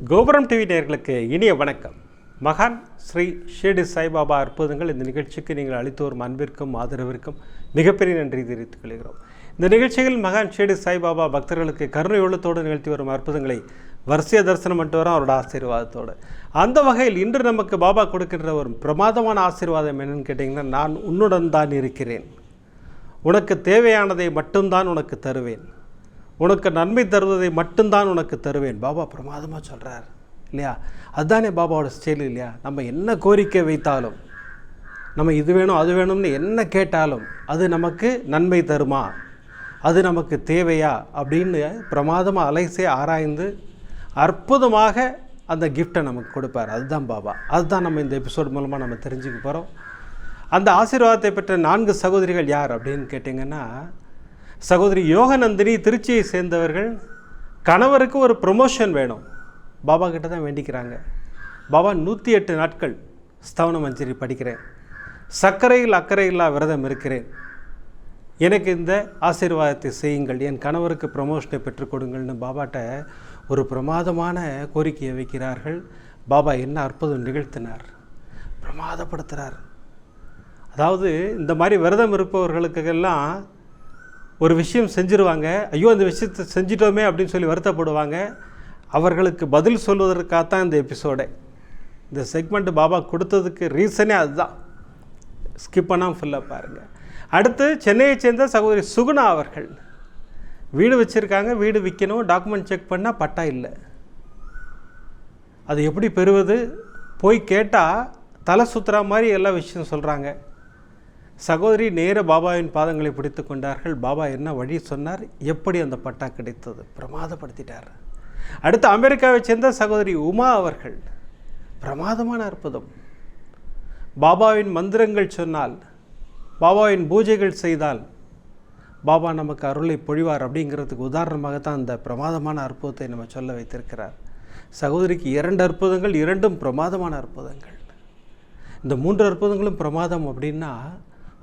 கோபுரம் டிவி நேயர்களுக்கு இனிய வணக்கம். மகான் ஸ்ரீ ஷிரடி சாய்பாபா அற்புதங்கள் இந்த நிகழ்ச்சிக்கு நீங்கள் அளித்து வரும் அன்பிற்கும் ஆதரவிற்கும் மிகப்பெரிய நன்றி தெரிவித்துக் கொள்கிறோம். இந்த நிகழ்ச்சியில் மகான் ஷிரடி சாய்பாபா பக்தர்களுக்கு கருணை உள்ளத்தோடு நிகழ்த்தி வரும் அற்புதங்களை வரிசைய தரிசனம் பண்ணிட்டு வரோம் அவரோட ஆசீர்வாதத்தோடு. அந்த வகையில் இன்று நமக்கு பாபா கொடுக்கின்ற ஒரு பிரமாதமான ஆசீர்வாதம் என்னன்னு கேட்டிங்கன்னா, நான் உன்னுடன் தான் இருக்கிறேன், உனக்கு தேவையானதை மட்டும்தான் உனக்கு தருவேன், உனக்கு நன்மை தருவதை மட்டும்தான் உனக்கு தருவேன். பாபா பிரமாதமாக சொல்கிறார் இல்லையா? அதுதானே பாபாவோட ஸ்டைல் இல்லையா? நம்ம என்ன கோரிக்கை வைத்தாலும், நம்ம இது வேணும் அது வேணும்னு என்ன கேட்டாலும் அது நமக்கு நன்மை தருமா, அது நமக்கு தேவையா அப்படின்னு பிரமாதமாக அலைசே ஆராய்ந்து அற்புதமாக அந்த கிஃப்டை நமக்கு கொடுப்பார். அதுதான் பாபா. அதுதான் நம்ம இந்த எபிசோட் மூலமாக நம்ம தெரிஞ்சுக்க போகிறோம். அந்த ஆசீர்வாதத்தை பெற்ற 4 சகோதரிகள் யார் அப்படின்னு கேட்டிங்கன்னா, சகோதரி யோகநந்தினி, திருச்சியை சேர்ந்தவர்கள். கணவருக்கு ஒரு ப்ரொமோஷன் வேணும், பாபா கிட்ட தான் வேண்டிக்கிறாங்க. பாபா 108 நாட்கள் ஸ்தவன மஞ்சரி படிக்கிறேன், சர்க்கரையில் அக்கறை இல்லா விரதம் இருக்கிறேன், எனக்கு இந்த ஆசீர்வாதத்தை செய்யுங்கள், என் கணவருக்கு ப்ரொமோஷனை பெற்றுக் கொடுங்கள்னு பாபாட்ட ஒரு பிரமாதமான கோரிக்கையை வைக்கிறார்கள். பாபா என்ன அற்புதம் நிகழ்த்தினார், பிரமாதப்படுத்துகிறார். அதாவது இந்த மாதிரி விரதம் இருப்பவர்களுக்கெல்லாம் ஒரு விஷயம் செஞ்சுருவாங்க, ஐயோ அந்த விஷயத்தை செஞ்சிட்டோமே அப்படின்னு சொல்லி வருத்தப்படுவாங்க. அவர்களுக்கு பதில் சொல்வதற்காகத்தான் இந்த எபிசோடே, இந்த செக்மெண்ட் பாபா கொடுத்ததுக்கு ரீசனே அதுதான். ஸ்கிப் பண்ணாமல் ஃபுல்லாக பாருங்கள். அடுத்து சென்னையை சேர்ந்த சகோதரி சுகுணா அவர்கள் வீடு வச்சுருக்காங்க, வீடு விற்கணும், டாக்குமெண்ட் செக் பண்ணால் பட்டா இல்லை. அது எப்படி பெறுவது? போய் கேட்டால் தலை சுற்றுற மாதிரி எல்லா விஷயம் சொல்கிறாங்க. சகோதரி நேர பாபாவின் பாதங்களை பிடித்து கொண்டார்கள். பாபா என்ன வழி சொன்னார், எப்படி அந்த பட்டா கிடைத்தது, பிரமாதப்படுத்திட்டார். அடுத்து அமெரிக்காவை சேர்ந்த சகோதரி உமா அவர்கள், பிரமாதமான அற்புதம். பாபாவின் மந்திரங்கள் சொன்னால், பாபாவின் பூஜைகள் செய்தால் பாபா நமக்கு அருளை பொழிவார் அப்படிங்கிறதுக்கு உதாரணமாகத்தான் இந்த பிரமாதமான அற்புதத்தை நம்ம சொல்ல வைத்திருக்கிறார். சகோதரிக்கு 2 அற்புதங்கள், 2ம் பிரமாதமான அற்புதங்கள். இந்த 3 அற்புதங்களும் பிரமாதம் அப்படின்னா,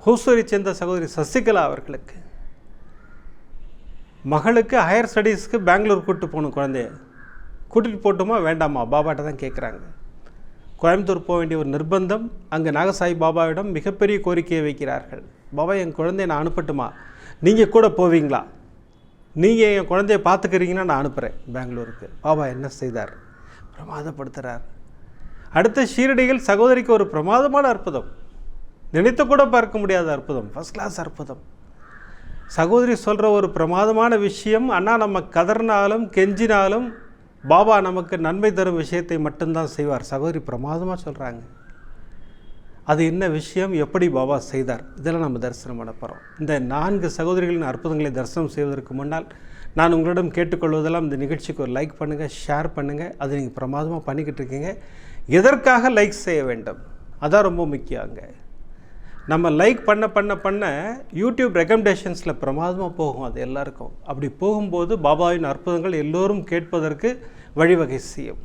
ஹூசூரை சேர்ந்த சகோதரி சசிகலா அவர்களுக்கு மகளுக்கு ஹையர் ஸ்டடீஸ்க்கு பெங்களூர் கூப்பிட்டு போகணும். குழந்தைய கூட்டிகிட்டு போட்டோமா வேண்டாமா பாபாட்ட தான் கேட்குறாங்க. கோயம்புத்தூர் போக வேண்டிய ஒரு நிர்பந்தம். அங்கே நாகசாய் பாபாவிடம் மிகப்பெரிய கோரிக்கையை வைக்கிறார்கள். பாபா என் குழந்தைய நான் அனுப்பட்டுமா, நீங்கள் கூட போவீங்களா, நீங்கள் என் குழந்தைய பார்த்துக்கிறீங்கன்னா நான் அனுப்புகிறேன் பெங்களூருக்கு. பாபா என்ன செய்தார், பிரமாதப்படுத்துகிறார். அடுத்த ஷீரடியில் சகோதரிக்கு ஒரு பிரமாதமான அற்புதம், நினைத்து கூட பார்க்க முடியாத அற்புதம், ஃபர்ஸ்ட் கிளாஸ் அற்புதம். சகோதரி சொல்கிற ஒரு பிரமாதமான விஷயம், அண்ணா நம்ம கதறினாலும் கெஞ்சினாலும் பாபா நமக்கு நன்மை தரும் விஷயத்தை மட்டும்தான் செய்வார். சகோதரி பிரமாதமாக சொல்கிறாங்க. அது என்ன விஷயம், எப்படி பாபா செய்தார், இதெல்லாம் நம்ம தரிசனம் பண்ண போகிறோம். இந்த 4 சகோதரிகளின் அற்புதங்களை தரிசனம் செய்வதற்கு முன்னால் நான் உங்களிடம் கேட்டுக்கொள்வதெல்லாம், இந்த நிகழ்ச்சிக்கு ஒரு லைக் பண்ணுங்கள், ஷேர் பண்ணுங்கள். அது நீங்கள் பிரமாதமாக பண்ணிக்கிட்டு இருக்கீங்க. எதற்காக லைக் செய்ய வேண்டும், அதான் ரொம்ப முக்கியம். அங்கே நம்ம லைக் பண்ண யூடியூப் ரெக்கமெண்டேஷன்ஸில் பிரமாதமாக போகும் அது எல்லாருக்கும். அப்படி போகும்போது பாபாவின் அற்புதங்கள் எல்லோரும் கேட்பதற்கு வழிவகை செய்யும்.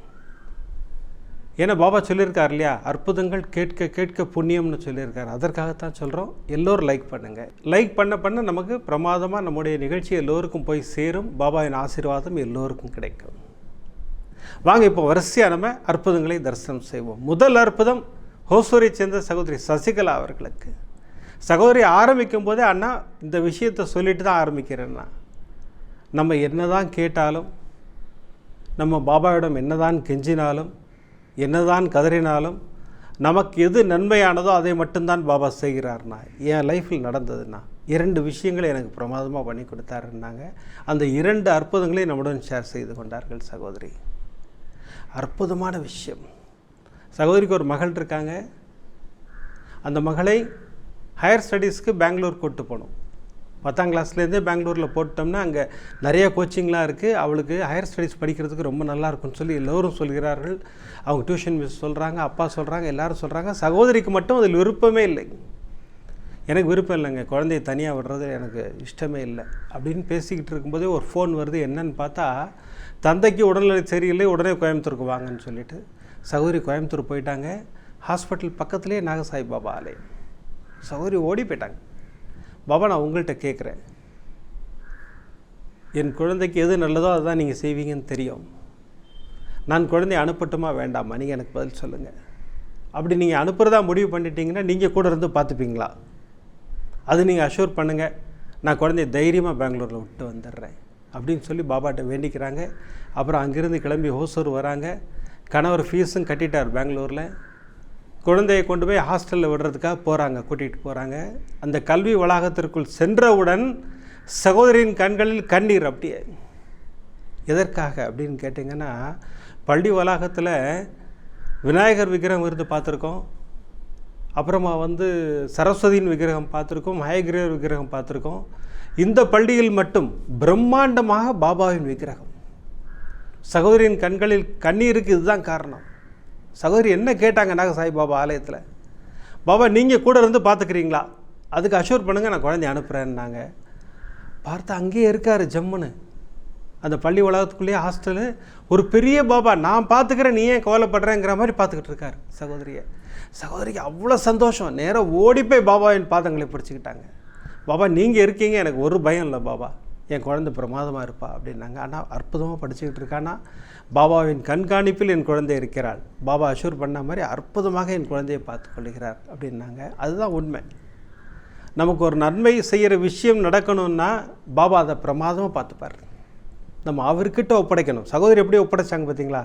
ஏன்னா பாபா சொல்லியிருக்கார் இல்லையா, அற்புதங்கள் கேட்க கேட்க புண்ணியம்னு சொல்லியிருக்கார். அதற்காகத்தான் சொல்கிறோம், எல்லோரும் லைக் பண்ணுங்கள். லைக் பண்ண நமக்கு பிரமாதமாக நம்முடைய நிகழ்ச்சி எல்லோருக்கும் போய் சேரும். பாபாவின் ஆசீர்வாதம் எல்லோருக்கும் கிடைக்கும். வாங்க இப்போ வரிசையாக நம்ம அற்புதங்களை தரிசனம் செய்வோம். முதல் அற்புதம் ஹோசூரை சேர்ந்த சகோதரி சசிகலா அவர்களுக்கு. சகோதரி ஆரம்பிக்கும் போதே, அண்ணா இந்த விஷயத்தை சொல்லிட்டு தான் ஆரம்பிக்கிறேன்னா, நம்ம என்ன தான் கேட்டாலும், நம்ம பாபாவிடம் என்ன தான் கெஞ்சினாலும், என்ன தான் கதறினாலும், நமக்கு எது நன்மையானதோ அதை மட்டும்தான் பாபா செய்கிறார்னா, என் லைஃப்பில் நடந்ததுன்னா 2 விஷயங்களை எனக்கு பிரமாதமாக பண்ணி கொடுத்தாருன்னாங்க. அந்த 2 அற்புதங்களை நம்முடன் ஷேர் செய்து கொண்டார்கள் சகோதரி. அற்புதமான விஷயம். சகோதரிக்கு ஒரு மகள் இருக்காங்க. அந்த மகளை ஹையர் ஸ்டடீஸ்க்கு பெங்களூர் கூப்பிட்டு போகணும். 10ஆம் கிளாஸ்லேருந்தே பெங்களூரில் போட்டோம்னா அங்கே நிறைய கோச்சிங்லாம் இருக்குது. அவளுக்கு ஹையர் ஸ்டடீஸ் படிக்கிறதுக்கு ரொம்ப நல்லா இருக்குன்னு சொல்லி எல்லோரும் சொல்கிறார்கள். அவங்க டியூஷன் மிஸ் சொல்கிறாங்க, அப்பா சொல்கிறாங்க, எல்லோரும் சொல்கிறாங்க. சகோதரிக்கு மட்டும் அதில் விருப்பமே இல்லை. எனக்கு விருப்பம் இல்லைங்க, குழந்தைய தனியாக விடுறது எனக்கு இஷ்டமே இல்லை அப்படின்னு பேசிக்கிட்டு இருக்கும்போதே ஒரு ஃபோன் வருது. என்னன்னு பார்த்தா, தந்தைக்கு உடல்நிலை சரியில்லை, உடனே கோயம்புத்தூருக்கு வாங்கன்னு சொல்லிட்டு சகோதரி கோயம்புத்தூர் போயிட்டாங்க. ஹாஸ்பிட்டல் பக்கத்துலேயே நாகசாய் பாபா ஆலயம். சகோதரி ஓடி போயிட்டாங்க. பாபா நான் உங்கள்கிட்ட கேட்குறேன், என் குழந்தைக்கு எது நல்லதோ அதுதான் நீங்கள் செய்வீங்கன்னு தெரியும். நான் குழந்தைய அனுப்பட்டுமா வேண்டாமா, நீங்கள் எனக்கு பதில் சொல்லுங்கள். அப்படி நீங்கள் அனுப்புகிறதா முடிவு பண்ணிட்டீங்கன்னா நீங்கள் கூட இருந்து பார்த்துப்பீங்களா? அது நீங்கள் அஷ்யூர் பண்ணுங்கள். நான் குழந்தைய தைரியமாக பெங்களூரில் விட்டு வந்துடுறேன் அப்படின்னு சொல்லி பாபாட்ட வேண்டிக்கிறாங்க. அப்புறம் அங்கேருந்து கிளம்பி ஹோசூர் வராங்க. கணவர் ஃபீஸும் கட்டிட்டார் பெங்களூரில். குழந்தையை கொண்டு போய் ஹாஸ்டலில் விடுறதுக்காக போகிறாங்க, கூட்டிகிட்டு போகிறாங்க. அந்த கல்வி வளாகத்திற்குள் சென்றவுடன் சகோதரியின் கண்களில் கண்ணீர். அப்படியே எதற்காக அப்படின்னு கேட்டிங்கன்னா, பள்ளி வளாகத்தில் விநாயகர் விக்கிரகம் இருந்து பார்த்துருக்கோம், அப்புறமா சரஸ்வதியின் விக்கிரகம் பார்த்துருக்கோம், ஹயகிரீவர் விக்கிரகம் பார்த்துருக்கோம். இந்த பள்ளியில் மட்டும் பிரம்மாண்டமாக பாபாவின் விக்கிரகம். சகோதரியின் கண்களில் கண்ணீருக்கு இதுதான் காரணம். சகோதரி என்ன கேட்டாங்க நாகசாய் பாபா ஆலயத்தில்? பாபா நீங்கள் கூட இருந்து பார்த்துக்கிறீங்களா? அதுக்கு அஷ்யூர் பண்ணுங்கள், நான் குழந்தைய அனுப்புகிறேன்னாங்க. பார்த்தா அங்கேயே இருக்கார் ஜம்முன்னு, அந்த பள்ளி உலகத்துக்குள்ளேயே ஹாஸ்டலு. ஒரு பெரிய பாபா, நான் பார்த்துக்கிறேன், நீ ஏன் கவலைப்படுறேங்கிற மாதிரி பார்த்துக்கிட்டு இருக்கார் சகோதரியை. சகோதரிக்கு அவ்வளோ சந்தோஷம். நேராக ஓடி போய் பாபாவின் பாதங்களை பிடிச்சிக்கிட்டாங்க. பாபா நீங்கள் இருக்கீங்க, எனக்கு ஒரு பயம் இல்லை பாபா, என் குழந்தை பிரமாதமாக இருப்பா அப்படின்னாங்க. ஆனால் அற்புதமாக படிச்சுக்கிட்டு இருக்கானா, பாபாவின் கண்காணிப்பில் என் குழந்தை இருக்கிறாள், பாபா அஷ்யூர் பண்ண மாதிரி அற்புதமாக என் குழந்தையை பார்த்து கொள்கிறார் அப்படின்னாங்க. அதுதான் உண்மை. நமக்கு ஒரு நன்மை செய்கிற விஷயம் நடக்கணும்னா பாபா அதை பிரமாதமாக பார்த்துப்பார். நம்ம அவர்கிட்ட ஒப்படைக்கணும். சகோதரி எப்படி ஒப்படைச்சாங்க பார்த்தீங்களா?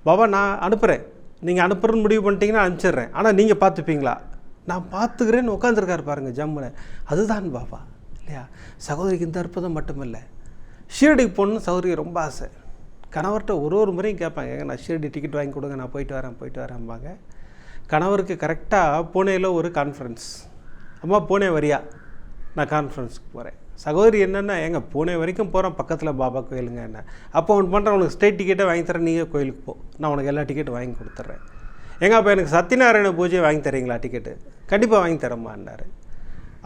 பாபா நான் அனுப்புகிறேன், நீங்கள் அனுப்புறன்னு முடிவு பண்ணிட்டீங்கன்னா அனுப்பிச்சிடுறேன், ஆனால் நீங்கள் பார்த்துப்பீங்களா? நான் பார்த்துக்கிறேன்னு உட்காந்துருக்காரு பாருங்கள் ஜம்முன்னு. அதுதான் பாபா இல்லையா? சகோதரிக்கு இந்த அற்புதம் மட்டுமில்லை, ஷீரடிக்கு போகணுன்னு சகோதரிக்கு ரொம்ப ஆசை. கணவர்கிட்ட ஒரு முறையும் கேட்பாங்க, ஏங்க நான் ஷீரடி டிக்கெட் வாங்கி கொடுங்க, நான் போயிட்டு வரேன்பாங்க. கணவருக்கு கரெக்டாக பூனேயில் ஒரு கான்ஃபரன்ஸ். அம்மா பூனே வரியா? நான் கான்ஃபரன்ஸுக்கு போகிறேன். சகோதரி என்னென்னா, எங்க பூனே வரைக்கும் போகிறேன், பக்கத்தில் பாபா கோயிலுங்க என்ன. அப்போ ஒன்று பண்ணுறேன், உனக்கு ஸ்டேட் டிக்கெட்டை வாங்கி தரேன், நீங்கள் கோயிலுக்கு போ, நான் உனக்கு எல்லா டிக்கெட்டும் வாங்கி கொடுத்துட்றேன். எங்க அப்போ எனக்கு சத்யநாராயண பூஜை வாங்கி தரீங்களா டிக்கெட்டு? கண்டிப்பாக வாங்கி தரேம்மான்னாரு.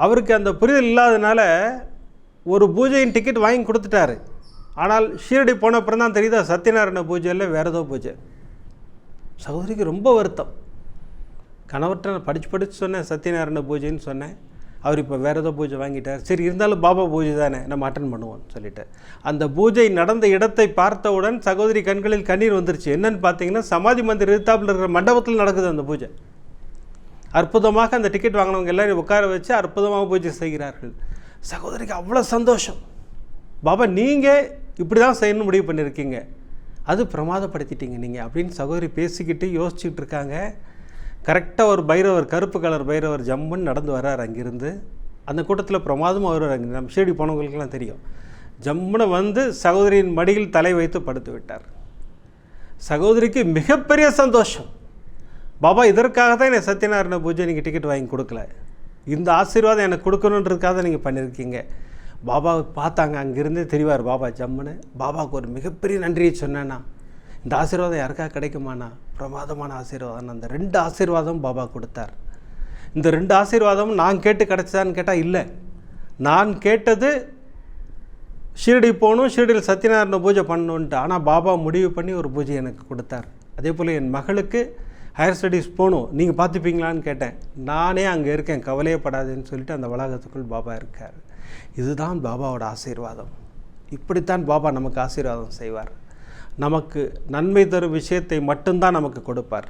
அவருக்கு அந்த புரிதல் இல்லாதனால ஒரு பூஜையின் டிக்கெட் வாங்கி கொடுத்துட்டாரு. ஆனால் ஷீரடி போன அப்புறம் தான் தெரியுதா சத்யநாராயண பூஜையில் வேறு ஏதோ பூஜை. சகோதரிக்கு ரொம்ப வருத்தம். கணவர்கிட்ட நான் படித்து சொன்னேன், சத்யநாராயண பூஜைன்னு சொன்னேன். அவர் இப்போ வேறு ஏதோ பூஜை வாங்கிட்டார். சரி இருந்தாலும் பாபா பூஜை தானே, நம்ம அட்டன் பண்ணுவோம்னு சொல்லிட்டு அந்த பூஜை நடந்த இடத்தை பார்த்தவுடன் சகோதரி கண்களில் கண்ணீர் வந்துருச்சு. என்னன்னு பார்த்தீங்கன்னா, சமாதி மந்திர் எதிர்த்தாப்பில் இருக்கிற மண்டபத்தில் நடக்குது அந்த பூஜை. அற்புதமாக அந்த டிக்கெட் வாங்கினவங்க எல்லாரும் உட்கார வச்சு அற்புதமாக பூஜை செய்கிறார்கள். சகோதரிக்கு அவ்வளோ சந்தோஷம். பாபா நீங்கள் இப்படி தான் செய்யணும்னு முடிவு பண்ணியிருக்கீங்க, அது பிரமாதப்படுத்திட்டீங்க நீங்கள் அப்படின்னு சகோதரி பேசிக்கிட்டு யோசிச்சுக்கிட்டு இருக்காங்க. கரெக்டாக ஒரு பைரவர், கருப்பு கலர் பைரவர் ஜம்முன்னு நடந்து வர்றார் அங்கிருந்து. அந்த கூட்டத்தில் பிரமாதமாக வருவார். அங்கே நம்ம ஷீரடி போனவங்களுக்கெல்லாம் தெரியும். ஜம்முன்னு சகோதரியின் மடியில் தலை வைத்து படுத்து விட்டார். சகோதரிக்கு மிகப்பெரிய சந்தோஷம். பாபா இதற்காக தான் எனக்கு சத்யநாராயண பூஜை நீங்கள் டிக்கெட் வாங்கி கொடுக்கல, இந்த ஆசீர்வாதம் எனக்கு கொடுக்கணுன்றதுக்காக தான் நீங்கள் பண்ணியிருக்கீங்க. பாபாவை பார்த்தாங்க, அங்கேருந்தே தெரிவார் பாபா ஜம்முன்னு. பாபாவுக்கு ஒரு மிகப்பெரிய நன்றியை சொன்னேன்னா, இந்த ஆசீர்வாதம் யாருக்காக கிடைக்குமாண்ணா? பிரமாதமான ஆசீர்வாதம். அந்த 2 ஆசீர்வாதம் பாபா கொடுத்தார். இந்த 2 ஆசீர்வாதமும் நான் கேட்டு கிடச்சதான்னு கேட்டால் இல்லை. நான் கேட்டது ஷீரடி போகணும், ஷீரடியில் சத்யநாராயண பூஜை பண்ணணுன்ட்டு. ஆனால் பாபா முடிவு பண்ணி ஒரு பூஜை எனக்கு கொடுத்தார். அதே போல் என் மகளுக்கு ஹையர் ஸ்டடீஸ் போகணும், நீங்கள் பார்த்துப்பீங்களான்னு கேட்டேன். நானே அங்கே இருக்கேன், கவலையப்படாதுன்னு சொல்லிட்டு அந்த வளாகத்துக்குள் பாபா இருக்கார். இதுதான் பாபாவோட ஆசீர்வாதம். இப்படித்தான் பாபா நமக்கு ஆசீர்வாதம் செய்வார். நமக்கு நன்மை தரும் விஷயத்தை மட்டும்தான் நமக்கு கொடுப்பார்.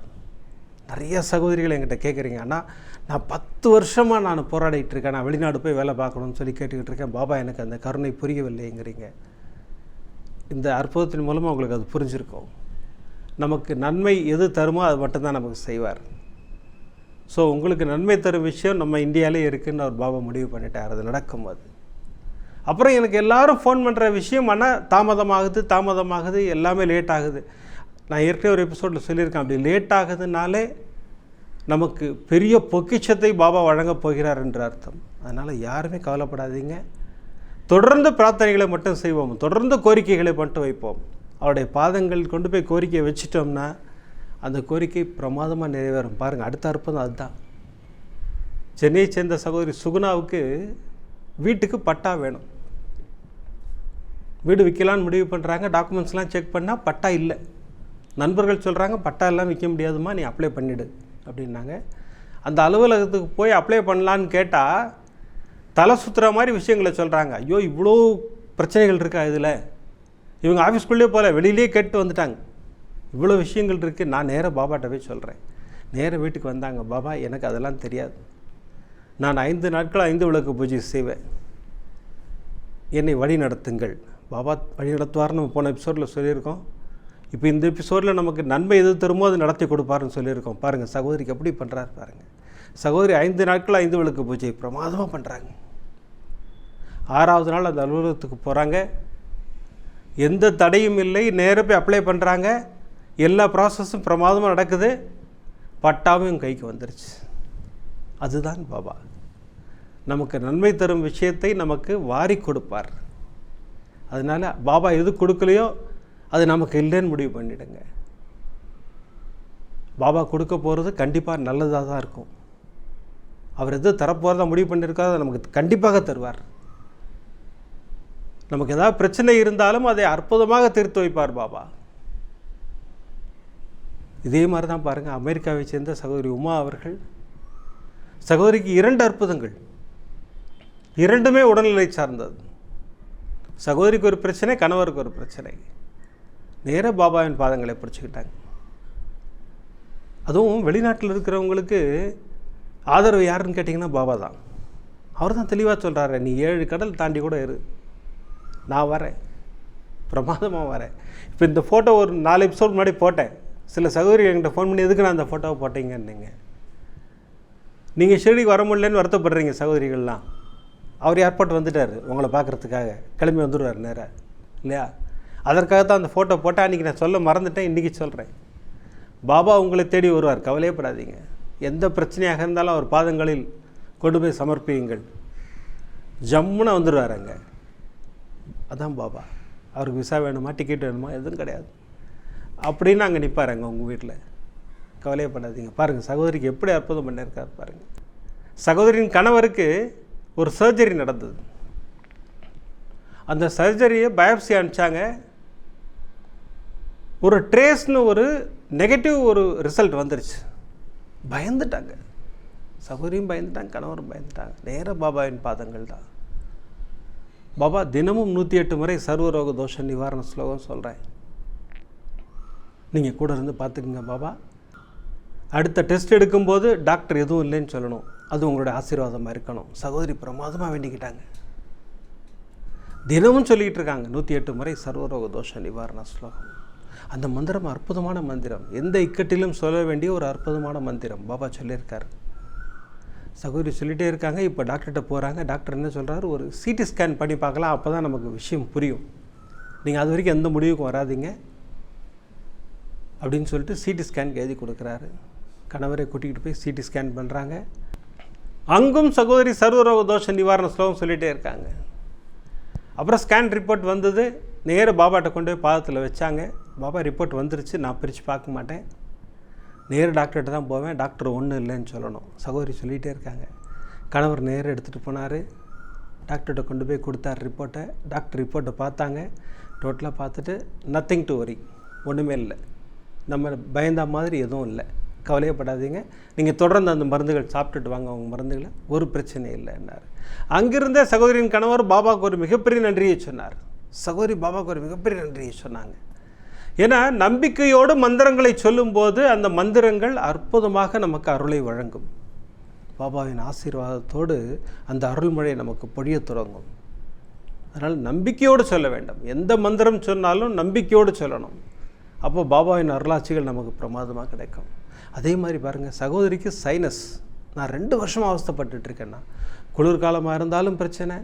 நிறைய சகோதரிகள் என்கிட்ட கேட்குறீங்க, ஆனால் நான் 10 வருஷமாக நான் போராடிட்டு இருக்கேன், நான் வெளிநாடு போய் வேலை பார்க்கணும்னு சொல்லி கேட்டுக்கிட்டு இருக்கேன், பாபா எனக்கு அந்த கருணை புரியவில்லைங்கிறீங்க. இந்த அற்புதத்தின் மூலமாக உங்களுக்கு அது புரிஞ்சிருக்கும். நமக்கு நன்மை எது தருமோ அது மட்டும்தான் நமக்கு செய்வார். ஸோ உங்களுக்கு நன்மை தரும் விஷயம் நம்ம இந்தியாவிலே இருக்குதுன்னு அவர் பாபா முடிவு பண்ணிட்டார். அது நடக்கும். அது அப்புறம் எனக்கு எல்லாரும் ஃபோன் பண்ணுற விஷயம், ஆனால் தாமதமாகுது, எல்லாமே லேட் ஆகுது. நான் ஏற்கனவே ஒரு எபிசோடில் சொல்லியிருக்கேன், அப்படி லேட் ஆகுதுனாலே நமக்கு பெரிய பொக்கிஷத்தை பாபா வழங்கப் போகிறார் என்று அர்த்தம். அதனால் யாருமே கவலைப்படாதீங்க. தொடர்ந்து பிரார்த்தனைகளை மட்டும் செய்வோம், தொடர்ந்து கோரிக்கைகளை மட்டும் வைப்போம். அவருடைய பாதங்கள் கொண்டு போய் கோரிக்கையை வச்சிட்டோம்னா அந்த கோரிக்கை பிரமாதமாக நிறைவேறும். பாருங்கள், அடுத்த அற்புதம் அதுதான். சென்னையை சேர்ந்த சகோதரி சுகுணாவுக்கு வீட்டுக்கு பட்டா வேணும். வீடு விற்கலான்னு முடிவு பண்ணுறாங்க. டாக்குமெண்ட்ஸ்லாம் செக் பண்ணால் பட்டா இல்லை. நண்பர்கள் சொல்கிறாங்க, பட்டா எல்லாம் விற்க முடியாதுமா, நீ அப்ளை பண்ணிவிடு அப்படின்னாங்க. அந்த அலுவலகத்துக்கு போய் அப்ளை பண்ணலான்னு கேட்டால் தலை சுற்றுற மாதிரி விஷயங்களை சொல்கிறாங்க. ஐயோ, இவ்வளோ பிரச்சனைகள் இருக்கா இதில்? இவங்க ஆஃபீஸ்க்குள்ளே போகல, வெளியிலே கேட்டு வந்துட்டாங்க. இவ்வளோ விஷயங்கள் இருக்குது. நான் நேராக பாபாட்ட போய் சொல்கிறேன். நேராக வீட்டுக்கு வந்தாங்க. பாபா, எனக்கு அதெல்லாம் தெரியாது. நான் 5 நாட்கள் 5 விளக்கு பூஜை செய்வேன். என்னை வழி நடத்துங்கள். பாபா வழி நடத்துவார்னு நம்ம போன எபிசோடில் சொல்லியிருக்கோம். இப்போ இந்த எபிசோடில் நமக்கு நன்மை எது தருமோ அது நடத்தி கொடுப்பாருன்னு சொல்லியிருக்கோம். பாருங்கள் சகோதரிக்கு எப்படி பண்ணுறாரு பாருங்கள். சகோதரி 5 நாட்கள் 5 விளக்கு பூஜை பிரமாதமாக பண்ணுறாங்க. 6வது நாள் அந்த அலுவலகத்துக்கு போகிறாங்க. எந்த தடையும் இல்லை. நேராக போய் அப்ளை பண்ணுறாங்க. எல்லா ப்ராசஸும் பிரமாதமாக நடக்குது. பட்டாவும் கைக்கு வந்துருச்சு. அதுதான் பாபா. நமக்கு நன்மை தரும் விஷயத்தை நமக்கு வாரி கொடுப்பார். அதனால் பாபா எது கொடுக்கலையோ அது நமக்கு இல்லைன்னு முடிவு பண்ணிவிடுங்க. பாபா கொடுக்க போகிறது கண்டிப்பாக நல்லதாக தான் இருக்கும். அவர் எது தரப்போகிறதா முடிவு பண்ணியிருக்காரோ அதை நமக்கு கண்டிப்பாக தருவார். நமக்கு ஏதாவது பிரச்சனை இருந்தாலும் அதை அற்புதமாக தீர்த்து வைப்பார் பாபா. இதே மாதிரி தான் பாருங்கள், அமெரிக்காவை சேர்ந்த சகோதரி உமா அவர்கள், சகோதரிக்கு 2 அற்புதங்கள், 2மே உடல்நிலை சார்ந்தது. சகோதரிக்கு ஒரு பிரச்சனை, கணவருக்கு ஒரு பிரச்சனை. நேராக பாபாவின் பாதங்களை பிடிச்சிக்கிட்டாங்க. அதுவும் வெளிநாட்டில் இருக்கிறவங்களுக்கு ஆதரவு யாருன்னு கேட்டிங்கன்னா பாபா தான். அவர் தான் தெளிவாக சொல்கிறாரு, நீ 7 கடல் தாண்டி கூட இரு, நான் வரேன், பிரமாதமாக வரேன். இப்போ இந்த ஃபோட்டோ ஒரு 4 எபிசோட் முன்னாடி போட்டேன். சில சகோதரி என்கிட்ட ஃபோன் பண்ணி எதுக்கு நான் அந்த ஃபோட்டோவை போட்டீங்கன்னீங்க. நீங்கள் ஷிரடிக்கு வர முடியலன்னு வருத்தப்படுறீங்க சகோதரிகள்லாம். அவர் ஏர்போர்ட் வந்துட்டார் உங்களை பார்க்குறதுக்காக, கிளம்பி வந்துடுவார் நேராக, இல்லையா? அதற்காக தான் அந்த ஃபோட்டோ போட்டால் அன்றைக்கி நான் சொல்ல மறந்துட்டேன், இன்றைக்கி சொல்கிறேன். பாபா உங்களை தேடி வருவார், கவலையப்படாதீங்க. எந்த பிரச்சனையாக இருந்தாலும் அவர் பாதங்களில் கொண்டு போய் சமர்ப்பியுங்கள், ஜம்முன்னு வந்துடுவார் அங்கே. அதான் பாபா. அவருக்கு விசா வேணுமா, டிக்கெட் வேணுமா, எதுவும் கிடையாது. அப்படின்னு அங்கே நிற்பாருங்க உங்கள் வீட்டில். கவலையப்படாதீங்க. பாருங்கள் சகோதரிக்கு எப்படி அற்புதம் பண்ணியிருக்காரு பாருங்கள். சகோதரியின் கணவருக்கு ஒரு சர்ஜரி நடந்தது. அந்த சர்ஜரியை பயாப்சி அனுப்பிச்சாங்க. ஒரு ட்ரேஸ்னு ஒரு நெகட்டிவ் ஒரு ரிசல்ட் வந்துருச்சு. பயந்துட்டாங்க, சகோதரியும் பயந்துட்டாங்க, கணவரும் பயந்துட்டாங்க. நேராக பாபாவின் பாதங்கள் தான். பாபா தினமும் 108 முறை சர்வரோக தோஷ நிவாரண ஸ்லோகம் சொல்கிறேன், நீங்கள் கூட இருந்து பார்த்துக்குங்க பாபா. அடுத்த டெஸ்ட் எடுக்கும்போது டாக்டர் எதுவும் இல்லைன்னு சொல்லணும், அது உங்களுடைய ஆசீர்வாதமாக இருக்கணும். சகோதரி பிரமாதமாக வேண்டிக்கிட்டாங்க. தினமும் சொல்லிக்கிட்டு இருக்காங்க 108 முறை சர்வரோக தோஷ நிவாரண ஸ்லோகம். அந்த மந்திரம் அற்புதமான மந்திரம், எந்த இக்கட்டிலும் சொல்ல வேண்டிய ஒரு அற்புதமான மந்திரம் பாபா சொல்லியிருக்கார். சகோதரி சொல்லிகிட்டே இருக்காங்க. இப்போ டாக்டர்கிட்ட போகிறாங்க. டாக்டர் என்ன சொல்கிறாரு, ஒரு சிடி ஸ்கேன் பண்ணி பார்க்கலாம், அப்போ தான் நமக்கு விஷயம் புரியும், நீங்கள் அது வரைக்கும் எந்த முடிவுக்கும் வராதிங்க அப்படின்னு சொல்லிட்டு சிடி ஸ்கேன் எழுதி கொடுக்குறாரு. கணவரை கூட்டிகிட்டு போய் சிடி ஸ்கேன் பண்ணுறாங்க. அங்கும் சகோதரி சர்வரோக தோஷ நிவாரண ஸ்லோகம் சொல்லிகிட்டே இருக்காங்க. அப்புறம் ஸ்கேன் ரிப்போர்ட் வந்தது. நேராக பாபாட்ட கொண்டு போய் பாதத்தில் வச்சாங்க. பாபா ரிப்போர்ட் வந்துருச்சு, நான் பிரித்து பார்க்க மாட்டேன், நேராக டாக்டர்கிட்ட தான் போவேன், டாக்டர் ஒன்றும் இல்லைன்னு சொல்லணும். சகோதரி சொல்லிகிட்டே இருக்காங்க. கணவர் நேராக எடுத்துகிட்டு போனார், டாக்டர்கிட்ட கொண்டு போய் கொடுத்தார் ரிப்போர்ட்டை. டாக்டர் ரிப்போர்ட்டை பார்த்தாங்க. டோட்டலாக பார்த்துட்டு நத்திங் டு வரி, ஒன்றுமே இல்லை, நம்ம பயந்த மாதிரி எதுவும் இல்லை, கவலையப்படாதீங்க, நீங்கள் தொடர்ந்து அந்த மருந்துகள் சாப்பிட்டுட்டு வாங்க, அவங்க மருந்துகளை, ஒரு பிரச்சனை இல்லைன்னார். அங்கிருந்த சகோதரியின் கணவர் பாபாவுக்கு ஒரு மிகப்பெரிய நன்றியை சொன்னார். சகோதரி பாபாவுக்கு ஒரு மிகப்பெரிய நன்றியை சொன்னாங்க. ஏன்னா நம்பிக்கையோடு மந்திரங்களை சொல்லும்போது அந்த மந்திரங்கள் அற்புதமாக நமக்கு அருளை வழங்கும். பாபாவின் ஆசீர்வாதத்தோடு அந்த அருள்மழை நமக்கு பொழிய தொடங்கும். அதனால் நம்பிக்கையோடு சொல்ல வேண்டும். எந்த மந்திரம் சொன்னாலும் நம்பிக்கையோடு சொல்லணும். அப்போ பாபாவின் அருளாட்சிகள் நமக்கு பிரமாதமாக கிடைக்கும். அதே மாதிரி பாருங்கள், சகோதரிக்கு சைனஸ். நான் 2 வருஷமாக அவஸ்தைப்பட்டுருக்கேன்னா, குளிர்காலமாக இருந்தாலும் பிரச்சனை,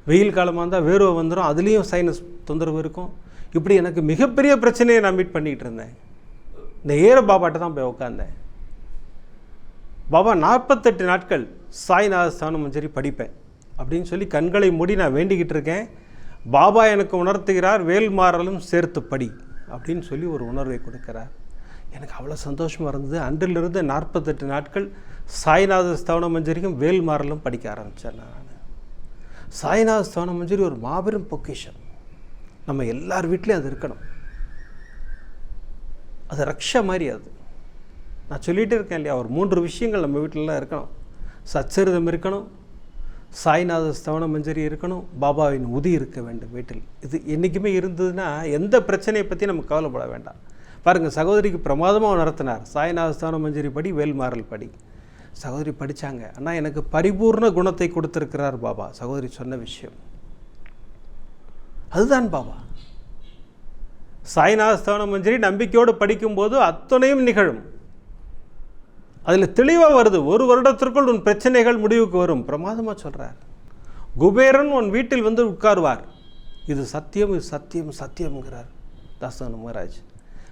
வெயில் காலமாக இருந்தால் வேர்வை வந்துடும், அதுலேயும் சைனஸ் தொந்தரவு இருக்கும். இப்படி எனக்கு மிகப்பெரிய பிரச்சனையை நான் மீட் பண்ணிகிட்டு இருந்தேன். நேர பாபாட்ட தான் போய் உட்காந்தேன். பாபா 48 நாட்கள் சாய்நாத ஸ்தான மஞ்சரி படிப்பேன் அப்படின்னு சொல்லி கண்களை மூடி நான் வேண்டிக்கிட்டு இருக்கேன். பாபா எனக்கு உணர்த்துகிறார், வேல்மாறலும் சேர்த்து படி அப்படின்னு சொல்லி ஒரு உணர்வை கொடுக்குறார். எனக்கு அவ்வளோ சந்தோஷமாக இருந்தது. அன்றிலிருந்து 48 நாட்கள் சாய்நாத ஸ்தான மஞ்சரியும் வேல்மாறலும் படிக்க ஆரம்பித்தேன் நான். சாய்நாத ஸ்தான மஞ்சரி ஒரு மாபெரும் பொக்கிஷம். நம்ம எல்லார் வீட்லேயும் அது இருக்கணும். அது ரக்ஷா மாதிரி. அது நான் சொல்லிகிட்டே இருக்கேன் இல்லையா, ஒரு 3 விஷயங்கள் நம்ம வீட்டிலலாம் இருக்கணும். சச்சரிதம் இருக்கணும், சாய்நாத ஸ்தவன மஞ்சரி இருக்கணும், பாபாவின் உதி இருக்க வேண்டும் வீட்டில். இது என்றைக்குமே இருந்ததுன்னா எந்த பிரச்சனையை பற்றி நம்ம கவலைப்பட வேண்டாம். பாருங்கள், சகோதரிக்கு பிரமாதமாக நடத்தினார். சாய்நாதஸ்தான மஞ்சரி படி, வேல்மாறல் படி. சகோதரி படித்தாங்க. ஆனால் எனக்கு பரிபூர்ண குணத்தை கொடுத்துருக்கிறார் பாபா. சகோதரி சொன்ன விஷயம் அதுதான் பாபா. சாய்நாதஸ்தான மஞ்சரி நம்பிக்கையோடு படிக்கும்போது அத்தனையும் நிகழும். அதில் தெளிவாக வருது, 1 வருடத்திற்குள் உன் பிரச்சனைகள் முடிவுக்கு வரும். பிரமாதமாக சொல்கிறார். குபேரன் உன் வீட்டில் வந்து உட்காருவார். இது சத்தியம், இது சத்தியம், சத்தியம்ங்கிறார் தாசன் மகாராஜ்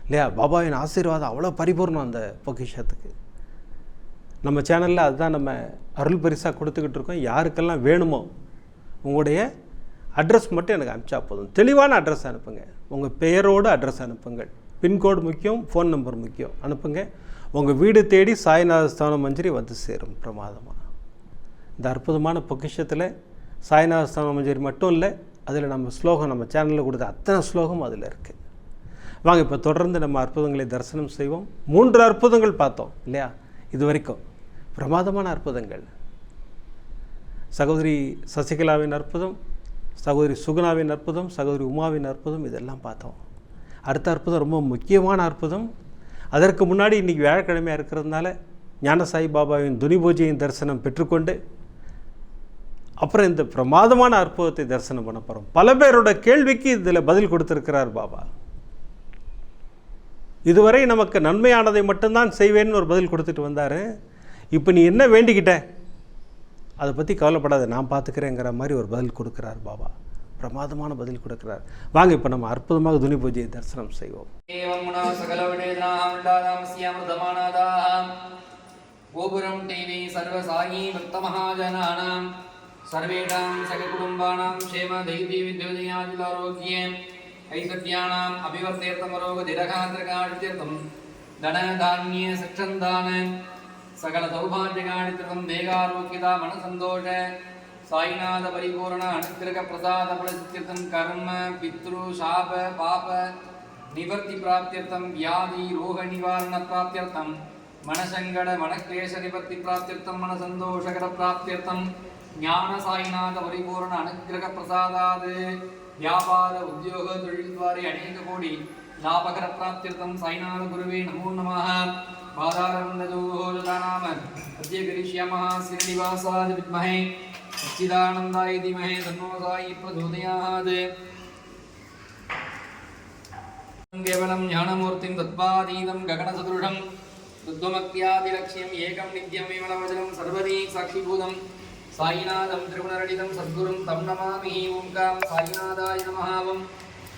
இல்லையா? பாபாவின் ஆசீர்வாதம் அவ்வளோ பரிபூர்ணம் அந்த பொக்கிஷத்துக்கு. நம்ம சேனலில் அதுதான் நம்ம அருள் பரிசாக கொடுத்துக்கிட்டு இருக்கோம். யாருக்கெல்லாம் வேணுமோ உங்களுடைய அட்ரஸ் மட்டும் எனக்கு அனுப்பிச்சா போதும். தெளிவான அட்ரஸ் அனுப்புங்க. உங்கள் பெயரோடு அட்ரஸ் அனுப்புங்கள். பின்கோடு முக்கியம், ஃபோன் நம்பர் முக்கியம். அனுப்புங்க. உங்கள் வீடு தேடி சாய்நாதஸ்தான மஞ்சரி வந்து சேரும். பிரமாதமாக இந்த அற்புதமான பொக்கிஷத்தில் சாய்நாதஸ்தான மஞ்சரி மட்டும் இல்லை, அதில் நம்ம ஸ்லோகம், நம்ம சேனலில் கொடுத்த அத்தனை ஸ்லோகம் அதில் இருக்குது. வாங்க இப்போ தொடர்ந்து நம்ம அற்புதங்களை தரிசனம் செய்வோம். 3 அற்புதங்கள் பார்த்தோம் இல்லையா? இது வரைக்கும் பிரமாதமான அற்புதங்கள். சகோதரி சசிகலாவின் அற்புதம், சகோதரி சுகுணாவின் அற்புதம், சகோதரி உமாவின் அற்புதம், இதெல்லாம் பார்த்தோம். அடுத்த அற்புதம் ரொம்ப முக்கியமான அற்புதம். அதற்கு முன்னாடி இன்றைக்கி வியாழக்கிழமையாக இருக்கிறதுனால ஞானசாய் பாபாவின் துனி பூஜையின் தரிசனம் பெற்றுக்கொண்டு அப்புறம் இந்த பிரமாதமான அற்புதத்தை தரிசனம் பண்ண போகிறோம். பல பேரோட கேள்விக்கு இதில் பதில் கொடுத்துருக்கிறார் பாபா. இதுவரை நமக்கு நன்மையானதை மட்டும்தான் செய்வேன்னு ஒரு பதில் கொடுத்துட்டு வந்தார். இப்போ நீ என்ன வேண்டிக்கிட்ட அதை பற்றி கவலைப்படாத, நான் பார்த்துக்கிறேங்கிற மாதிரி ஒரு பதில் கொடுக்குறார் பாபா. பிரமாதமான பதில் கொடுக்குறார். வாங்க இப்போ நம்ம அற்புதமாக துனி பூஜையை தரிசனம் செய்வோம். கோபுரம் டிவி சர்வசாயி பக்த மகாஜனானாம் சர்வேஷாம் சககுடும்பானாம் க்ஷேம தைரிய வித்யோதயாதிலாரோக்கியம் ஐஸ்வர்யானாம் அபிவர்த்தேர்த்தம் ரோக திரகாந்திரகாடித்யர்த்தம் தன தானிய சச்சந்தான சகல சௌபாகியகாடித்யர்த்தம் தேகாரோக்கியதா மனசந்தோஷ சாய்நாத பரிபூரண அனுக்கிரக பிரசாத பலசித்யர்த்தம் கர்ம பித்ரு சாப பாப நிவர்த்தி பிராப்தியர்த்தம் வியாதி ரோக நிவாரண பிராப்தியர்த்தம் மனசங்கட மனக்லேஷ நிவர்த்தி பிராப்தியர்த்தம் மனசந்தோஷகர பிராப்தியர்த்தம் ஞான சாய்நாத பரிபூரண அனுக்கிரக பிரசாதாது வியாபார உத்தியோக தொழில்வாரி அநேக கோடி லாபகர பிராப்தியர்த்தம் சாய்நாத குருவே நமோ நமः. பாதாரவந்தஜோதாநாம அத்ய கரிஷ்யாமः ஸ்ரீனிவாசாய வித்மஹே சச்சிதானந்தாய தீமஹி தன்னோ சாயி பிரச்சோதயாத். கேவலம் ஞானமூர்த்திம் தத்வாதீதம் ககனசதுருடம் துத்வமக்தியாதிலக்ஷ்யம் ஏகம் நித்யம் விமலவஜனம் சர்வதீ சாட்சிபூதம் சாயிநாதம் திருகுணரடிதம் சத்குரும் தம் நமாமி. ஓம்காம் சாயிநாதாய நமஹாவம்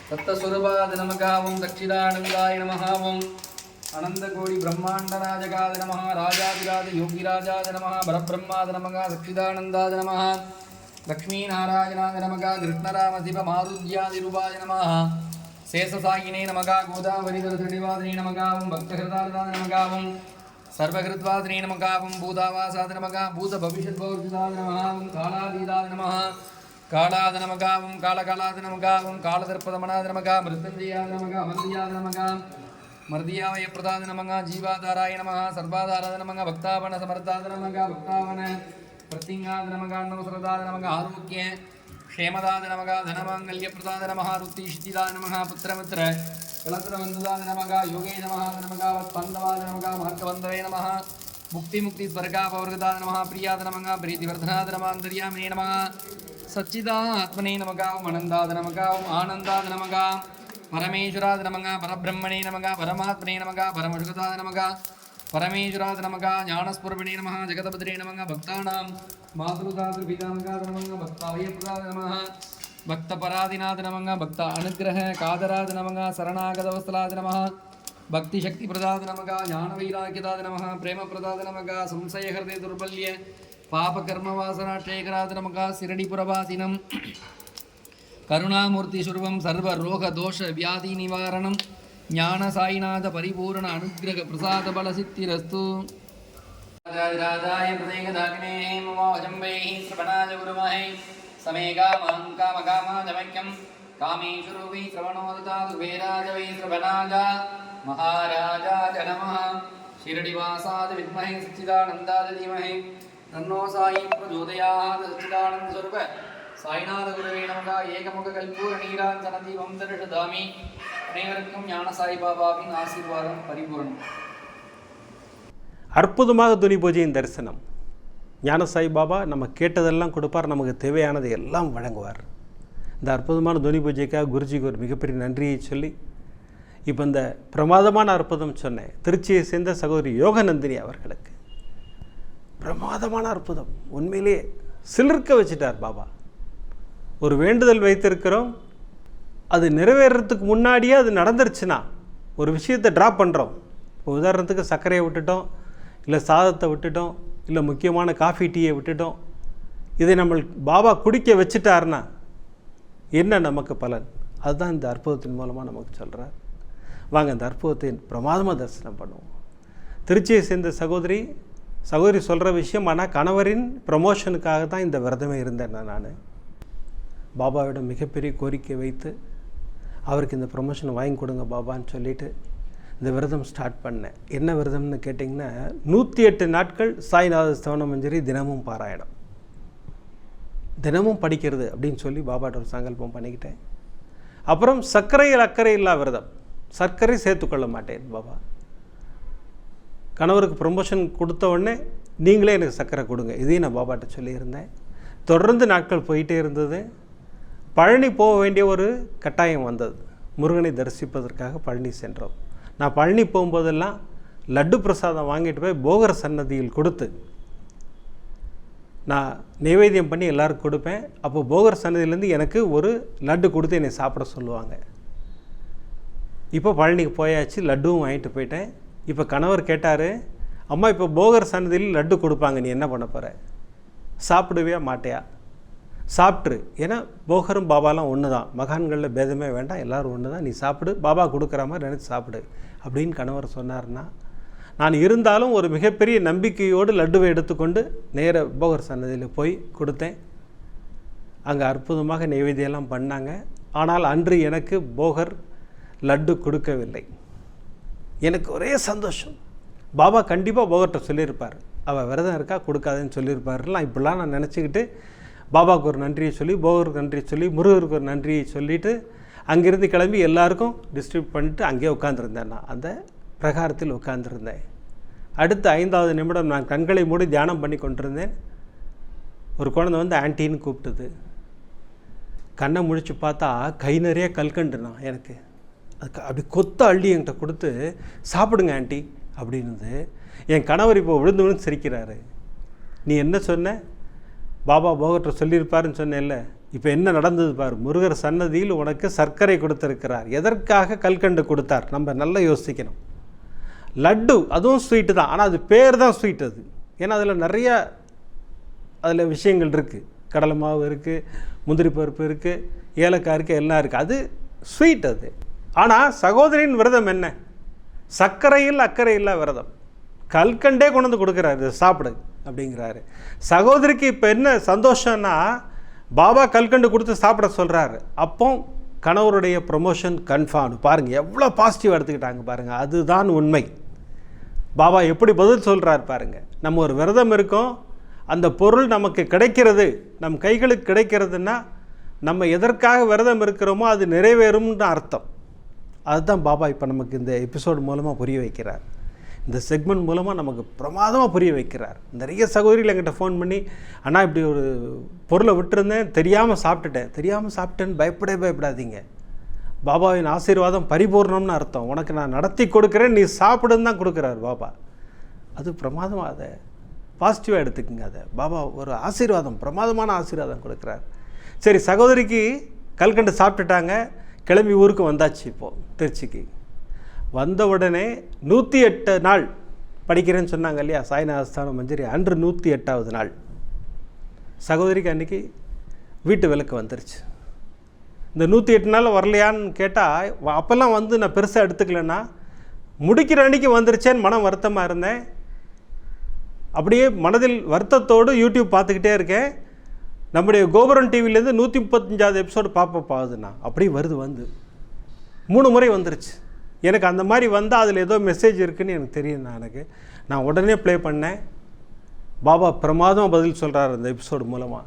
சத்தஸ்வரூபாத நமகாவம் தட்சிதானந்தாய நமஹாவம் அனந்தகோடி பிரம்மாண்டராஜகாத நமஹ ராஜாதிராஜ யோகிராஜாத நமஹ பரபிரம்மாத நமகா சச்சிதானந்தாத நமஹ லக்ஷ்மீநாராயணாத நமகா கிருஷ்ணராமதிப மாருத்யாதிரூபாய நமஹ சேஷசாயினே நமகா கோதாவரிதரதிவாதினே நமகாவும் பக்தஹிருதாதாத நமகாவும் சர்வகிருத்வாதினே நமகாவும் பூதாவாசாத நமகா பூத பவிஷ்யத் பௌர்ஜிதாத நமகாவும் காலாதீதாத நமஹ காலாத நமகாவும் காலகாலாத நமகாவும் காலதர்ப்பதமனாத நமகா மிருத்யுஞ்சயாத நமகா அமர்தியாத நமகா மர்தியாவய பிரதாத நமகா ஜீவாதாராய நமஹ சர்வாதாராத நமகா பக்தாவன சமர்த்தாத நமகா பக்தாவன பிரத்திங்காத நமகா நவசரதாத நமகா ஆரோக்கிய க்ஷேமதாத நமகா தனமாங்கல்ய பிரதாத நமஹ ருத்திஷிதிதாத நமகா புத்திரமித்ர கலத்திரவந்ததாத நமகா யோகே நமஹ நமகா வத்பந்தவாத நமகா மார்க்கவந்தவே நமஹ முக்தி முக்தி ஸ்வர்கா பவர்கதாத நமஹ பிரியாத நமகா பிரீதிவர்தனாத நமந்தர்யாமினே நமஹ சச்சிதாத்மனே நமகா அனந்தாத நமகா ஆனந்தாத நமகா பரமேஸ்வராத நமகா பரபிரம்மணே நமகா பரமாத்மனே நமகா பரமசுகதாத நமகா பரமேஸ்வராத நமகா ஞானஸ்புரபிணே நமஹ ஜெகதபத்ரே நமகா பக்தானாம் மாதுருதாதுர்பிதாமகாத நமகா பக்தாவயப்ரதாத நமஹ பக்தபராதிநாத நமகா பக்த அனுகிரக காதராத நமகா சரணாகதவஸ்தலாத நமஹ பக்தி சக்தி பிரதாத நமகா ஞான வைராக்கியதாத நமகா பிரேம பிரதாத நமகா சம்சய ஹிருதய துர்பல்ய பாப கர்ம வாசனா க்ஷேகராத நமகா சிரடிபுரவாசினம் கருணாமூர்த்தி சுரூபம் சர்வ ரோக தோஷ வியாதி நிவாரணம் ஞான சாய்நாத பரிபூரண அனுகிரக பிரசாத பல சித்திரஸ்து. ராஜாய பிரதேகதாகினே மமோஜம்பைஹி ஸ்ரவணாஜ குருமஹே சமேகாமாம் காமகாமாஜமைக்கம் காமேஷுருவை ஸ்ரவணோததாது வேராஜ வை ஸ்ரவணாஜ மகாராஜாஜ நமஹ ஷிரடிவாசாத வித்மஹே சச்சிதானந்தாத தீமஹே தன்னோ சாயி பிரச்சோதயாத். சச்சிதானந்த ஸ்வரூப சாய்நாத குருவே நமகா ஏகமுக கல்பூர நீராஞ்சன தீபம் தரிசதாமி அனைவருக்கும் ஞான சாய்பாபாவின் ஆசீர்வாதம் பரிபூரணம். அற்புதமாக துணி பூஜையின் தரிசனம். ஞான சாய்பாபா நம்ம கேட்டதெல்லாம் கொடுப்பார், நமக்கு தேவையானதை எல்லாம் வழங்குவார். இந்த அற்புதமான துணி பூஜைக்காக குருஜிக்கு ஒரு மிகப்பெரிய நன்றியை சொல்லி, இப்போ இந்த பிரமாதமான அற்புதம் சொன்னேன் திருச்சியை சேர்ந்த சகோதரி யோகநந்தினி அவர்களுக்கு பிரமாதமான அற்புதம். உண்மையிலே சிலிர்க்க வச்சுட்டார் பாபா. ஒரு வேண்டுதல் வைத்திருக்கிறோம், அது நிறைவேறதுக்கு முன்னாடியே அது நடந்துருச்சுன்னா ஒரு விஷயத்தை ட்ராப் பண்ணுறோம். இப்போ உதாரணத்துக்கு சர்க்கரையை விட்டுட்டோம், இல்லை சாதத்தை விட்டுட்டோம், இல்லை முக்கியமான காஃபி டீயை விட்டுட்டோம். இதை நம்ம பாபா குடிக்க வச்சுட்டாருன்னா என்ன நமக்கு பலன்? அதுதான் இந்த அற்புதத்தின் மூலமாக நமக்கு சொல்கிறார். வாங்க இந்த அற்புதத்தை பிரமாதமாக தரிசனம் பண்ணுவோம். திருச்சியை சேர்ந்த சகோதரி சொல்கிற விஷயம், ஆனால் கணவரின் ப்ரமோஷனுக்காக தான் இந்த விரதமே இருந்தேன். நான் பாபாவிடம் மிகப்பெரிய கோரிக்கை வைத்து அவருக்கு இந்த ப்ரொமோஷனை வாங்கி கொடுங்க பாபான்னு சொல்லிவிட்டு இந்த விரதம் ஸ்டார்ட் பண்ணேன். என்ன விரதம்னு கேட்டிங்கன்னா, 108 நாட்கள் சாய்நாத ஸ்தவன மஞ்சரி தினமும் பாராயணம், தினமும் படிக்கிறது அப்படின்னு சொல்லி பாபாட்ட ஒரு சங்கல்பம் பண்ணிக்கிட்டேன். அப்புறம் சர்க்கரையில் அக்கறை இல்லா விரதம், சர்க்கரை சேர்த்துக்கொள்ள மாட்டேன் பாபா. கணவருக்கு ப்ரொமோஷன் கொடுத்த உடனே நீங்களே எனக்கு சர்க்கரை கொடுங்க, இதையும் நான் பாபாட்ட சொல்லியிருந்தேன். தொடர்ந்து நாட்கள் போயிட்டே இருந்தது. பழனி போக வேண்டிய ஒரு கட்டாயம் வந்தது. முருகனை தரிசிப்பதற்காக பழனி சென்றோம். நான் பழனி போகும்போதெல்லாம் லட்டு பிரசாதம் வாங்கிட்டு போய் போகர் சன்னதியில் கொடுத்து நான் நைவேத்தியம் பண்ணி எல்லாருக்கும் கொடுப்பேன். அப்போ போகர் சன்னதியிலேருந்து எனக்கு ஒரு லட்டு கொடுத்து என்னை சாப்பிட சொல்லுவாங்க. இப்போ பழனிக்கு போயாச்சு, லட்டுவும் வாங்கிட்டு போயிட்டேன். இப்போ கணவர் கேட்டார், அம்மா இப்போ போகர் சன்னதியில் லட்டு கொடுப்பாங்க, நீ என்ன பண்ண போகிற? சாப்பிடுவியா மாட்டையா? சாப்பிட்ரு, ஏன்னா போகரும் பாபாலாம் ஒன்று தான், மகான்களில் பேதமே வேண்டாம், எல்லோரும் ஒன்று தான், நீ சாப்பிடு, பாபா கொடுக்குற மாதிரி நினச்சி சாப்பிடு அப்படின்னு கணவர் சொன்னார்னா, நான் இருந்தாலும் ஒரு மிகப்பெரிய நம்பிக்கையோடு லட்டுவை எடுத்துக்கொண்டு நேர போகர் சன்னதியில் போய் கொடுத்தேன். அங்கே அற்புதமாக நைவேத்தியெல்லாம் பண்ணாங்க. ஆனால் அன்று எனக்கு போகர் லட்டு கொடுக்கவில்லை. எனக்கு ஒரே சந்தோஷம். பாபா கண்டிப்பாக போகர்கிட்ட சொல்லியிருப்பார், அவள் விரதம் இருக்கா கொடுக்காதுன்னு சொல்லியிருப்பாருலாம். இப்படிலாம் நான் நினச்சிக்கிட்டு பாபாவுக்கு ஒரு நன்றியை சொல்லி, போகருக்கு நன்றியை சொல்லி, முருகருக்கு ஒரு நன்றியை சொல்லிவிட்டு அங்கேருந்து கிளம்பி எல்லாருக்கும் டிஸ்ட்ரிபியூட் பண்ணிட்டு அங்கேயே உட்காந்துருந்தேன். நான் அந்த பிரகாரத்தில் உட்காந்துருந்தேன். அடுத்த 5வது நிமிடம் நான் கண்களை மூடி தியானம் பண்ணி கொண்டிருந்தேன். ஒரு குழந்தை வந்து ஆன்ட்டின்னு கூப்பிட்டுது. கண்ணை முழிச்சு பார்த்தா கை நிறைய கல்கண்டுண்ணா. எனக்கு அதுக்கு அப்படி கொத்த அள்ளி என்கிட்ட கொடுத்து, சாப்பிடுங்க ஆன்ட்டி அப்படின்னுது. என் கணவர் இப்போ விழுந்து விழுந்து சிரிக்கிறாரு. நீ என்ன சொன்ன? பாபா போகர்கிட்ட சொல்லியிருப்பாருன்னு சொன்னேன்ல, இப்போ என்ன நடந்தது பாரு. முருகர் சன்னதியில் உனக்கு சர்க்கரை கொடுத்துருக்கிறார். எதற்காக கல்கண்டு கொடுத்தார்? நம்ம நல்லா யோசிக்கணும். லட்டு அதுவும் ஸ்வீட்டு தான், ஆனால் அது பேர் தான் ஸ்வீட். அது ஏன்னா அதில் நிறையா விஷயங்கள் இருக்குது. கடலை மாவு இருக்குது, முந்திரி பருப்பு இருக்குது, ஏலக்காய் இருக்குது, எல்லாம் இருக்குது. அது ஸ்வீட் அது. ஆனால் சகோதரியின் விரதம் என்ன? சர்க்கரையில் அக்கறை இல்லா விரதம். கல்கண்டே கொண்டு வந்து கொடுக்குறாரு, சாப்பிடு அப்படிங்கிறாரு. சகோதரிக்கு இப்போ என்ன சந்தோஷம்னா, பாபா கல்கண்டு கொடுத்து சாப்பிட சொல்கிறாரு. அப்போ கணவருடைய ப்ரொமோஷன் கன்ஃபார்ம். பாருங்கள் எவ்வளோ பாசிட்டிவ் எடுத்துக்கிட்டாங்க பாருங்கள். அதுதான் உண்மை. பாபா எப்படி பதில் சொல்கிறார் பாருங்கள். நம்ம ஒரு விரதம் இருக்கோம், அந்த பொருள் நமக்கு கிடைக்கிறது, நம் கைகளுக்கு கிடைக்கிறதுனா நம்ம எதற்காக விரதம் இருக்கிறோமோ அது நிறைவேறும்னு அர்த்தம். அதுதான் பாபா இப்போ நமக்கு இந்த எபிசோடு மூலமாக புரிய வைக்கிறார். இந்த செக்மெண்ட் மூலமாக நமக்கு பிரமாதமாக புரிய வைக்கிறார். நிறைய சகோதரிகள் என்கிட்ட ஃபோன் பண்ணி, அண்ணா இப்படி ஒரு பொருளை விட்டுருந்தேன், தெரியாமல் சாப்பிட்டேன்னு பயப்படாதீங்க. பாபாவின் ஆசீர்வாதம் பரிபூர்ணம்னு அர்த்தம். உனக்கு நான் நடத்தி கொடுக்குறேன், நீ சாப்பிடுன்னு தான் கொடுக்குறாரு பாபா. அது பிரமாதமாக, அதை பாசிட்டிவாக எடுத்துக்குங்க. அதை பாபா ஒரு ஆசீர்வாதம், பிரமாதமான ஆசீர்வாதம் கொடுக்குறார். சரி, சகோதரிக்கு கல்கண்டு சாப்பிட்டுட்டாங்க, கிளம்பி ஊருக்கு வந்தாச்சு. இப்போது திருச்சிக்கு வந்த உடனே 108 நாள் படிக்கிறேன்னு சொன்னாங்க இல்லையா, சாய்நாத மஞ்சரி. அன்று 108வது நாள் சகோதரிக்கு அன்றைக்கி வீட்டு விளக்கு வந்துருச்சு. இந்த 108 நாள் வரலையான்னு கேட்டால், அப்போல்லாம் வந்து நான் பெருசாக எடுத்துக்கலன்னா, முடிக்கிற அன்றைக்கி வந்துருச்சேன்னு மனம் வருத்தமாக இருந்தேன். அப்படியே மனதில் வருத்தத்தோடு யூடியூப் பார்த்துக்கிட்டே இருக்கேன். நம்முடைய கோபுரம் டிவிலேருந்து 135வது எபிசோடு பார்ப்போம்னா அப்படி வந்து 3 முறை வந்துருச்சு. எனக்கு அந்த மாதிரி வந்தால் அதில் ஏதோ மெசேஜ் இருக்குதுன்னு எனக்கு தெரியும். நான் உடனே ப்ளே பண்ணேன். பாபா பிரமாதமாக பதில் சொல்கிறார் அந்த எபிசோடு மூலமாக.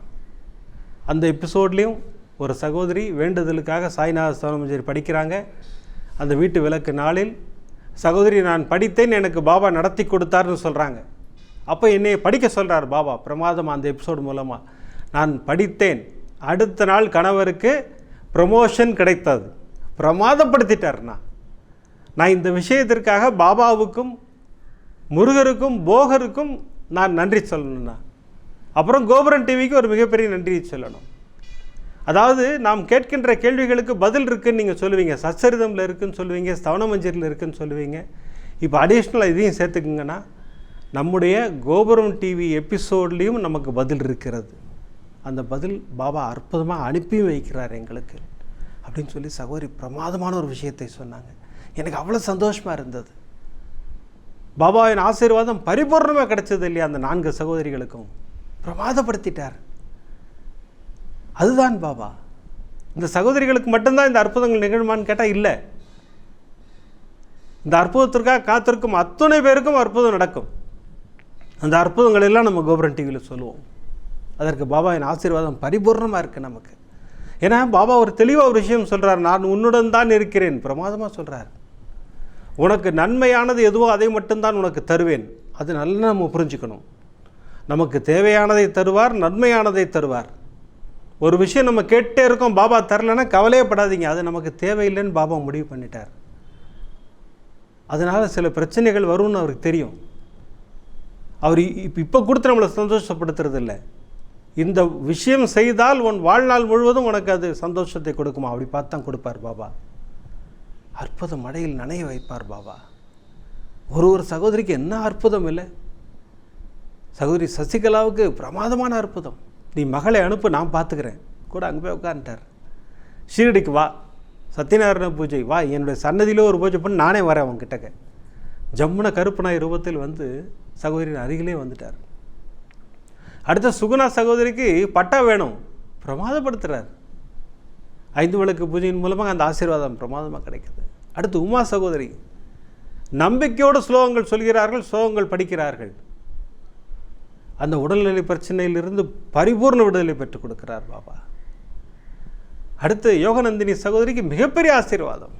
அந்த எபிசோட்லேயும் ஒரு சகோதரி வேண்டுதலுக்காக சாய்நாத ஸ்தவன மஞ்சரி படிக்கிறாங்க. அந்த வீட்டு விளக்கு நாளில் சகோதரி நான் படித்தேன், எனக்கு பாபா நடத்தி கொடுத்தாருன்னு சொல்கிறாங்க. அப்போ என்னை படிக்க சொல்கிறார் பாபா பிரமாதமாக அந்த எபிசோடு மூலமாக. நான் படித்தேன், அடுத்த நாள் கணவருக்கு ப்ரமோஷன் கிடைத்தது. பிரமாதப்படுத்திட்டார்னா நான் இந்த விஷயத்திற்காக பாபாவுக்கும் முருகருக்கும் போகருக்கும் நான் நன்றி சொல்லணும்னா, அப்புறம் கோபுரம் டிவிக்கு ஒரு மிகப்பெரிய நன்றியை சொல்லணும். அதாவது நாம் கேட்கின்ற கேள்விகளுக்கு பதில் இருக்குதுன்னு நீங்கள் சொல்லுவீங்க, சச்சரிதமில் இருக்குதுன்னு சொல்லுவீங்க, ஸ்தவனமஞ்சரில் இருக்குதுன்னு சொல்லுவீங்க. இப்போ அடிஷ்னலாக இதையும் சேர்த்துக்குங்கன்னா, நம்முடைய கோபுரம் டிவி எபிசோட்லேயும் நமக்கு பதில் இருக்கிறது. அந்த பதில் பாபா அற்புதமாக அனுப்பியும் வைக்கிறார் எங்களுக்கு அப்படின்னு சொல்லி சகோதரி பிரமாதமான ஒரு விஷயத்தை சொன்னாங்க. எனக்கு அவ்வளோ சந்தோஷமாக இருந்தது. பாபாவின் ஆசீர்வாதம் பரிபூர்ணமாக கிடைச்சது இல்லையா அந்த 4 சகோதரிகளுக்கும். பிரமாதப்படுத்திட்டார். அதுதான் பாபா. இந்த சகோதரிகளுக்கு மட்டும்தான் இந்த அற்புதங்கள் நிகழுமான்னு கேட்டால் இல்லை. இந்த அற்புதத்திற்காக காத்திருக்கும் அத்தனை பேருக்கும் அற்புதம் நடக்கும். அந்த அற்புதங்கள் எல்லாம் நம்ம கோபுரம் டிவியில் சொல்லுவோம். அதற்கு பாபாவின் ஆசீர்வாதம் பரிபூர்ணமாக இருக்குது நமக்கு. ஏன்னா பாபா ஒரு தெளிவாக ஒரு விஷயம் சொல்கிறார், நான் உன்னுடன் தான் இருக்கிறேன். பிரமாதமாக சொல்கிறார். உனக்கு நன்மையானது எதுவோ அதை மட்டும்தான் உனக்கு தருவேன். அது நல்லா நம்ம புரிஞ்சுக்கணும். நமக்கு தேவையானதை தருவார், நன்மையானதை தருவார். ஒரு விஷயம் நம்ம கேட்டே இருக்கோம், பாபா தரலைன்னா கவலையப்படாதீங்க, அது நமக்கு தேவையில்லைன்னு பாபா முடிவு பண்ணிட்டார். அதனால் சில பிரச்சனைகள் வரும்னு அவருக்கு தெரியும். அவர் இப்போ கொடுத்து நம்மளை சந்தோஷப்படுத்துறது இல்லை. இந்த விஷயம் செய்தால் உன் வாழ்நாள் முழுவதும் உனக்கு அது சந்தோஷத்தை கொடுக்குமா, அப்படி பார்த்து தான் கொடுப்பார் பாபா. அற்புதம் மழையில் நனைய வைப்பார் பாபா. ஒரு சகோதரிக்கு என்ன அற்புதம் இல்லை. சகோதரி சசிகலாவுக்கு பிரமாதமான அற்புதம். நீ மகளை அனுப்பு, நான் பார்த்துக்கிறேன் கூட. அங்கே போய் உட்காந்துட்டார். ஷீரடிக்கு வா, சத்யநாராயண பூஜை வா, என்னுடைய சன்னதியிலே ஒரு பூஜை பண்ணி நானே வரேன் அவங்ககிட்டக்க. ஜம்முன கருப்பனாய் ரூபத்தில் வந்து சகோதரின் அருகிலே வந்துட்டார். அடுத்த சுகுணா சகோதரிக்கு பட்டா வேணும், பிரமாதப்படுத்துகிறார். 5 விளக்கு பூஜையின் மூலமாக அந்த ஆசீர்வாதம் பிரமாதமாக கிடைக்குது. அடுத்து உமா சகோதரி நம்பிக்கையோடு ஸ்லோகங்கள் சொல்கிறார்கள், ஸ்லோகங்கள் படிக்கிறார்கள். அந்த உடல்நிலை பிரச்சனையிலிருந்து பரிபூர்ண விடுதலை பெற்றுக் கொடுக்கிறார் பாபா. அடுத்து யோகநந்தினி சகோதரிக்கு மிகப்பெரிய ஆசீர்வாதம்.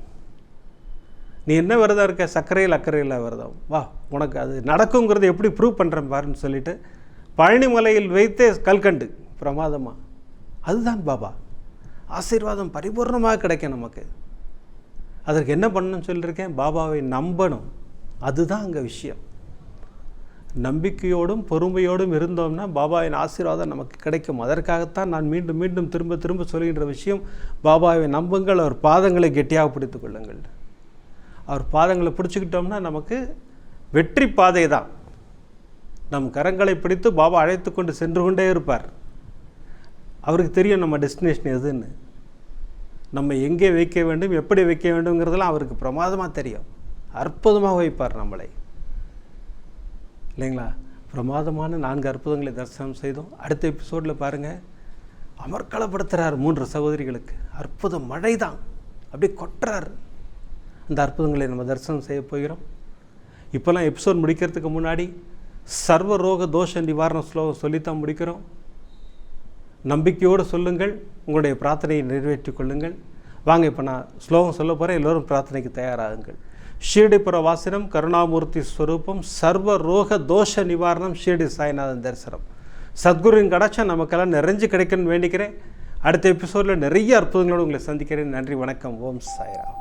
நீ என்ன விரதம் இருக்க, சர்க்கரையில் அக்கறையில் விரதம், வா உனக்கு அது நடக்குங்கிறத எப்படி ப்ரூவ் பண்ணுறேன் பாருன்னு சொல்லிட்டு பழனிமலையில் வைத்தே கல்கண்டு பிரமாதமாக. அதுதான் பாபா. ஆசீர்வாதம் பரிபூர்ணமாக கிடைக்கும் நமக்கு. அதற்கு என்ன பண்ணணும்னு சொல்லியிருக்கேன், பாபாவை நம்பணும். அதுதான் அங்கே விஷயம். நம்பிக்கையோடும் பொறுமையோடும் இருந்தோம்னா பாபாவின் ஆசீர்வாதம் நமக்கு கிடைக்கும். அதற்காகத்தான் நான் மீண்டும் மீண்டும் திரும்ப திரும்ப சொல்கின்ற விஷயம், பாபாவை நம்புங்கள், அவர் பாதங்களை கெட்டியாக பிடித்து கொள்ளுங்கள். அவர் பாதங்களை பிடிச்சிக்கிட்டோம்னா நமக்கு வெற்றி பாதை தான். நம் கரங்களை பிடித்து பாபா அழைத்து கொண்டு சென்று கொண்டே இருப்பார். அவருக்கு தெரியும் நம்ம டெஸ்டினேஷன் எதுன்னு, நம்ம எங்கே வைக்க வேண்டும், எப்படி வைக்க வேண்டும்ங்கிறதெல்லாம் அவருக்கு பிரமாதமாக தெரியும். அற்புதமாக வைப்பார் நம்மளை, இல்லைங்களா? பிரமாதமான 4 அற்புதங்களை தரிசனம் செய்தோம். அடுத்த எபிசோடில் பாருங்கள், அமர்க்களப்படுத்துகிறார் 3 சகோதரிகளுக்கு. அற்புதம் மழை தான், அப்படியே கொட்டுறார். அந்த அற்புதங்களை நம்ம தரிசனம் செய்ய போகிறோம். இப்போல்லாம் எபிசோட் முடிக்கிறதுக்கு முன்னாடி சர்வ ரோக தோஷ நிவாரண ஸ்லோகம் சொல்லித்தான் முடிக்கிறோம். நம்பிக்கையோடு சொல்லுங்கள், உங்களுடைய பிரார்த்தனையை நிறைவேற்றி கொள்ளுங்கள். வாங்க, இப்போ நான் ஸ்லோகம் சொல்ல போகிறேன், எல்லோரும் பிரார்த்தனைக்கு தயாராகுங்கள். ஷீரடிபுர வாசனம் கருணாமூர்த்தி ஸ்வரூபம் சர்வ ரோக தோஷ நிவாரணம் ஷீரடி சாய்நாதன் தரிசனம். சத்குருவின் கடாட்சம் நமக்கெல்லாம் நிறைஞ்சு கிடைக்கணும்னு வேண்டிக்கிறேன். அடுத்த எபிசோடில் நிறைய அற்புதங்களோடு உங்களை சந்திக்கிறேன். நன்றி, வணக்கம். ஓம் சாய்ராம்.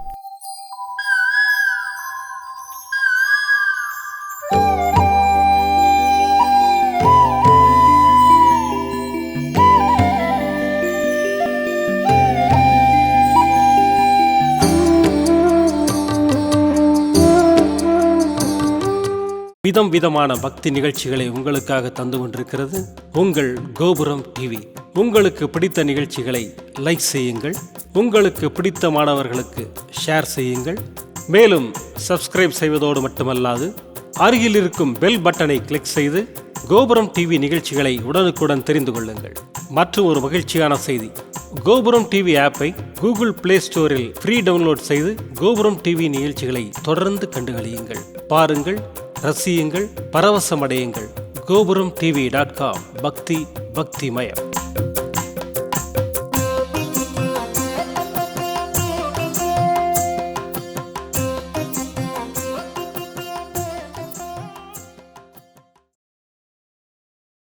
விதம் விதமான பக்தி நிகழ்ச்சிகளை உங்களுக்காக தந்து கொண்டிருக்கிறது உங்கள் கோபுரம் டிவி. உங்களுக்கு பிடித்த நிகழ்ச்சிகளை லைக் செய்யுங்கள், உங்களுக்கு பிடித்த மாணவர்களுக்கு ஷேர் செய்யுங்கள். மேலும் சப்ஸ்கிரைப் செய்வதோடு மட்டுமல்லாது அருகில் இருக்கும் பெல் பட்டனை கிளிக் செய்து கோபுரம் டிவி நிகழ்ச்சிகளை உடனுக்குடன் தெரிந்து கொள்ளுங்கள். மற்றும் ஒரு மகிழ்ச்சியான செய்தி, கோபுரம் டிவி ஆப்பை கூகுள் பிளே ஸ்டோரில் ஃப்ரீ டவுன்லோட் செய்து கோபுரம் டிவி நிகழ்ச்சிகளை தொடர்ந்து கண்டுகளியுங்கள், பாருங்கள், ரசியுங்கள், பரவசமடையுங்கள். gopuramtv.com. பக்தி பக்திமயம்.